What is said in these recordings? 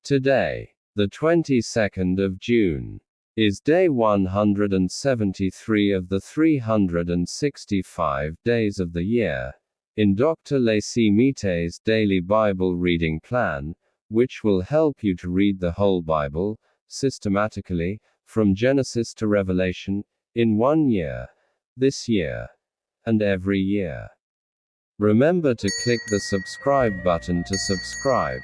Today, the 22nd of June, is day 173 of the 365 days of the year, in Dr. Leesi Mitee's daily Bible reading plan, which will help you to read the whole Bible, systematically, from Genesis to Revelation, in 1 year, this year, and every year. Remember to click the subscribe button to subscribe,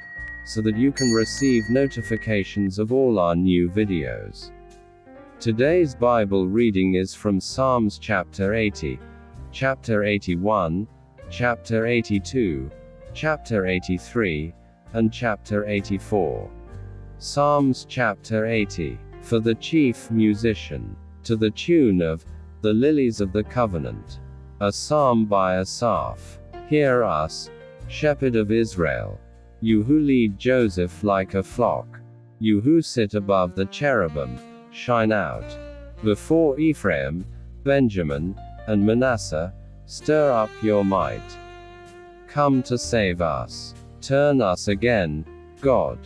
so that you can receive notifications of all our new videos. Today's Bible reading is from Psalms chapter 80, chapter 81, chapter 82, chapter 83, and chapter 84. Psalms chapter 80, for the chief musician, to the tune of The Lilies of the Covenant. A psalm by Asaph. Hear us, shepherd of Israel, you who lead Joseph like a flock, you who sit above the cherubim, shine out. Before Ephraim, Benjamin, and Manasseh, stir up your might. Come to save us. Turn us again, God.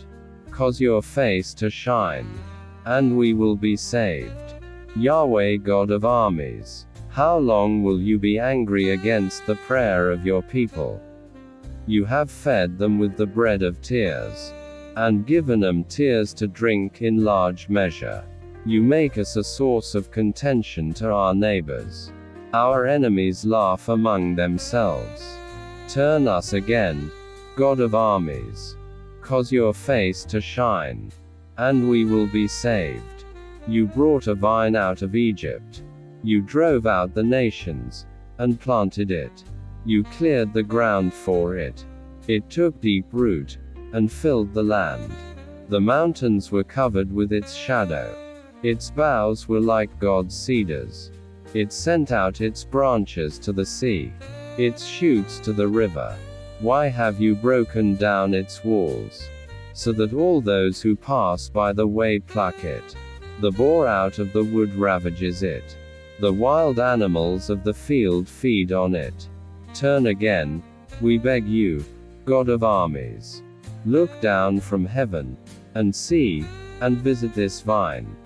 Cause your face to shine, and we will be saved. Yahweh God of armies, how long will you be angry against the prayer of your people? You have fed them with the bread of tears, and given them tears to drink in large measure. You make us a source of contention to our neighbors. Our enemies laugh among themselves. Turn us again, God of armies. Cause your face to shine, and we will be saved. You brought a vine out of Egypt. You drove out the nations, and planted it. You cleared the ground for it. It took deep root, and filled the land. The mountains were covered with its shadow. Its boughs were like God's cedars. It sent out its branches to the sea, its shoots to the river. Why have you broken down its walls, so that all those who pass by the way pluck it? The boar out of the wood ravages it. The wild animals of the field feed on it. Turn again, we beg you, God of armies. Look down from heaven, and see, and visit this vine.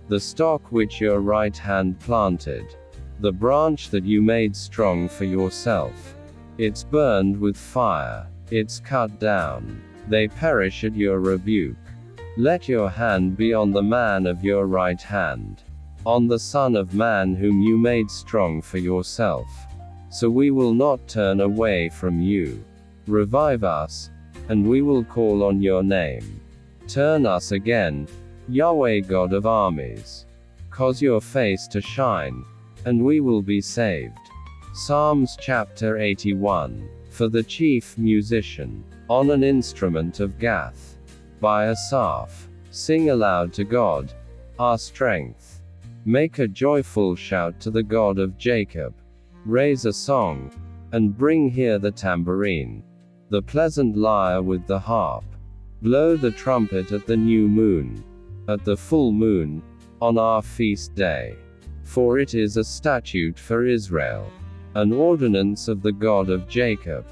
The stock which your right hand planted, the branch that you made strong for yourself. It's burned with fire, it's cut down. They perish at your rebuke. Let your hand be on the man of your right hand, on the Son of Man whom you made strong for yourself. So we will not turn away from you. Revive us, and we will call on your name. Turn us again, Yahweh God of armies. Cause your face to shine, and we will be saved. Psalms chapter 81, for the chief musician, on an instrument of Gath, by Asaph. Sing aloud to God, our strength. Make a joyful shout to the God of Jacob. Raise a song, and bring here the tambourine, the pleasant lyre with the harp. Blow the trumpet at the new moon, at the full moon, on our feast day. For it is a statute for Israel, an ordinance of the God of Jacob.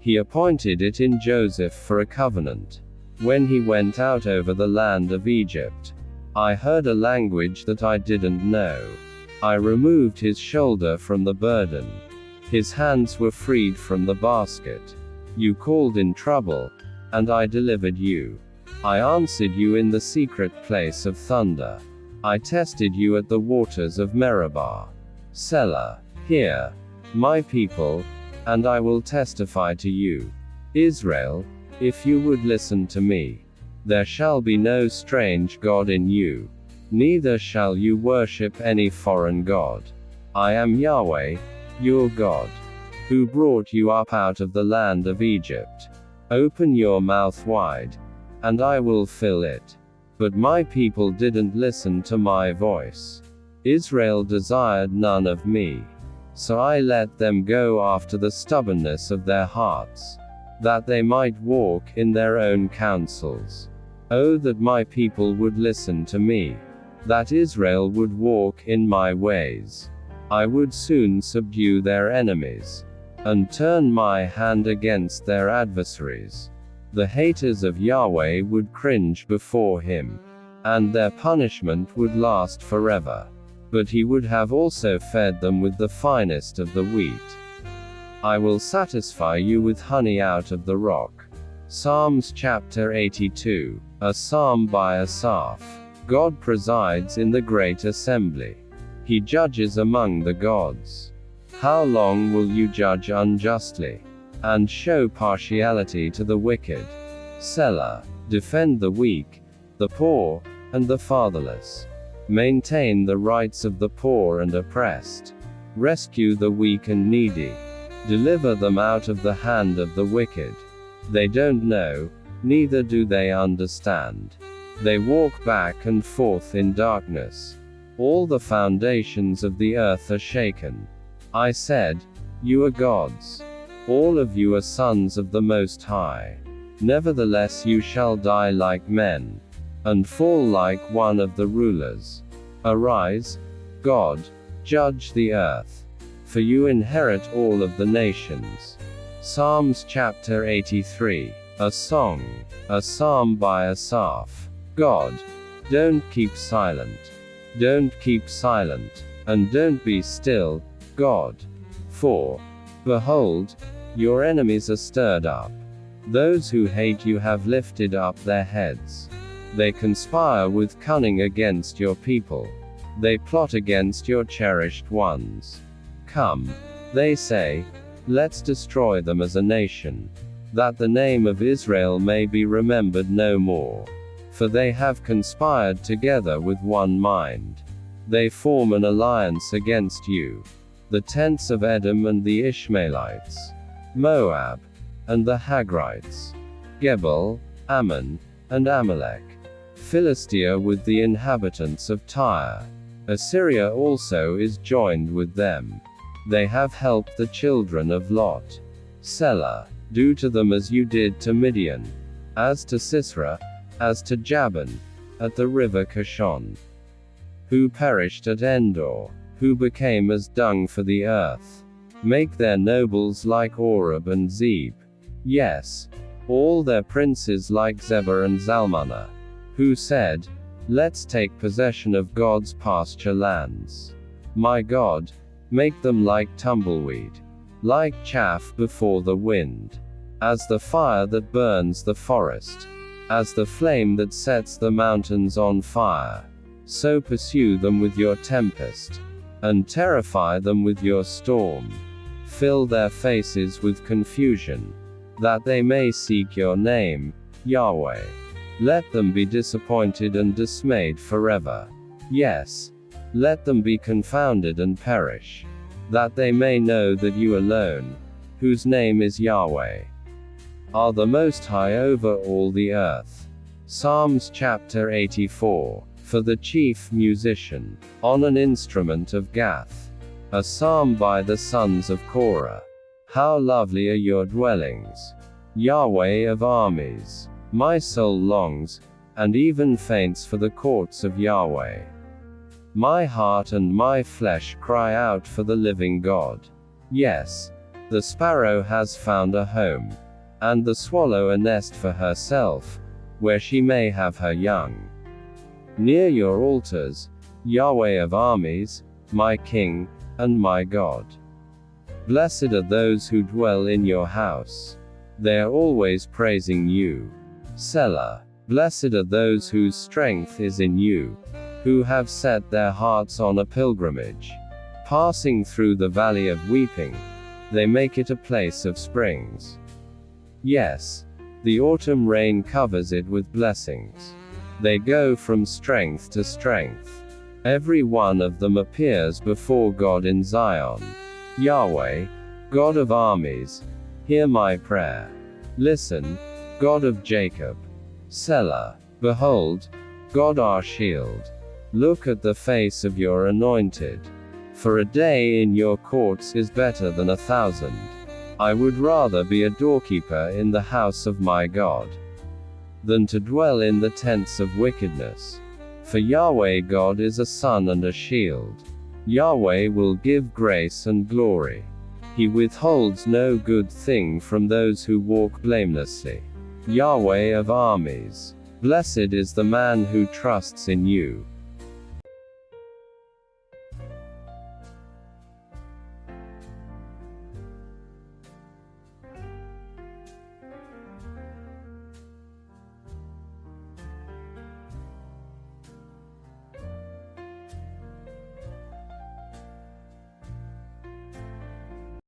He appointed it in Joseph for a covenant, when he went out over the land of Egypt. I heard a language that I didn't know. I removed his shoulder from the burden. His hands were freed from the basket. You called in trouble, and I delivered you. I answered you in the secret place of thunder. I tested you at the waters of Meribah. Selah. Hear, my people, and I will testify to you. Israel, if you would listen to me, there shall be no strange god in you, neither shall you worship any foreign god. I am Yahweh, your God, who brought you up out of the land of Egypt. Open your mouth wide, and I will fill it. But my people didn't listen to my voice. Israel desired none of me. So I let them go after the stubbornness of their hearts, that they might walk in their own counsels. Oh, that my people would listen to me, that Israel would walk in my ways. I would soon subdue their enemies, and turn my hand against their adversaries. The haters of Yahweh would cringe before him, and their punishment would last forever. But he would have also fed them with the finest of the wheat. I will satisfy you with honey out of the rock. Psalms chapter 82. A psalm by Asaph. God presides in the great assembly. He judges among the gods. How long will you judge unjustly, and show partiality to the wicked? Selah. Defend the weak, the poor, and the fatherless. Maintain the rights of the poor and oppressed. Rescue the weak and needy. Deliver them out of the hand of the wicked. They don't know, neither do they understand. They walk back and forth in darkness. All the foundations of the earth are shaken. I said, you are gods. All of you are sons of the Most High. Nevertheless you shall die like men, and fall like one of the rulers. Arise, God, judge the earth, for you inherit all of the nations. Psalms chapter 83. A song, a psalm by Asaph. God, don't keep silent. Don't keep silent, and don't be still, God. For, behold, your enemies are stirred up. Those who hate you have lifted up their heads. They conspire with cunning against your people. They plot against your cherished ones. Come, they say, let's destroy them as a nation, that the name of Israel may be remembered no more. For they have conspired together with one mind. They form an alliance against you. The tents of Edom and the Ishmaelites, Moab, and the Hagrites, Gebal, Ammon, and Amalek, Philistia with the inhabitants of Tyre. Assyria also is joined with them. They have helped the children of Lot. Selah. Do to them as you did to Midian, as to Sisera, as to Jabin, at the river Kishon, who perished at Endor, who became as dung for the earth. Make their nobles like Oreb and Zeb. Yes, all their princes like Zebah and Zalmunna, who said, let's take possession of God's pasture lands. My God, make them like tumbleweed, like chaff before the wind, as the fire that burns the forest, as the flame that sets the mountains on fire. So pursue them with your tempest, and terrify them with your storm. Fill their faces with confusion, that they may seek your name, Yahweh. Let them be disappointed and dismayed forever. Yes, let them be confounded and perish, that they may know that you alone, whose name is Yahweh, are the Most High over all the earth. Psalms chapter 84. For the chief musician, on an instrument of Gath. A psalm by the sons of Korah. How lovely are your dwellings, Yahweh of armies. My soul longs, and even faints for the courts of Yahweh. My heart and my flesh cry out for the living God. Yes, the sparrow has found a home, and the swallow a nest for herself, where she may have her young. Near your altars, Yahweh of armies, my King, and my God. Blessed are those who dwell in your house. They are always praising you. Selah. Blessed are those whose strength is in you, who have set their hearts on a pilgrimage. Passing through the valley of weeping, they make it a place of springs. Yes, the autumn rain covers it with blessings. They go from strength to strength. Every one of them appears before God in Zion. Yahweh, God of armies, hear my prayer. Listen, God of Jacob. Selah. Behold, God our shield. Look at the face of your anointed. For a day in your courts is better than 1,000. I would rather be a doorkeeper in the house of my God, than to dwell in the tents of wickedness. For Yahweh God is a sun and a shield. Yahweh will give grace and glory. He withholds no good thing from those who walk blamelessly. Yahweh of armies. Blessed is the man who trusts in you.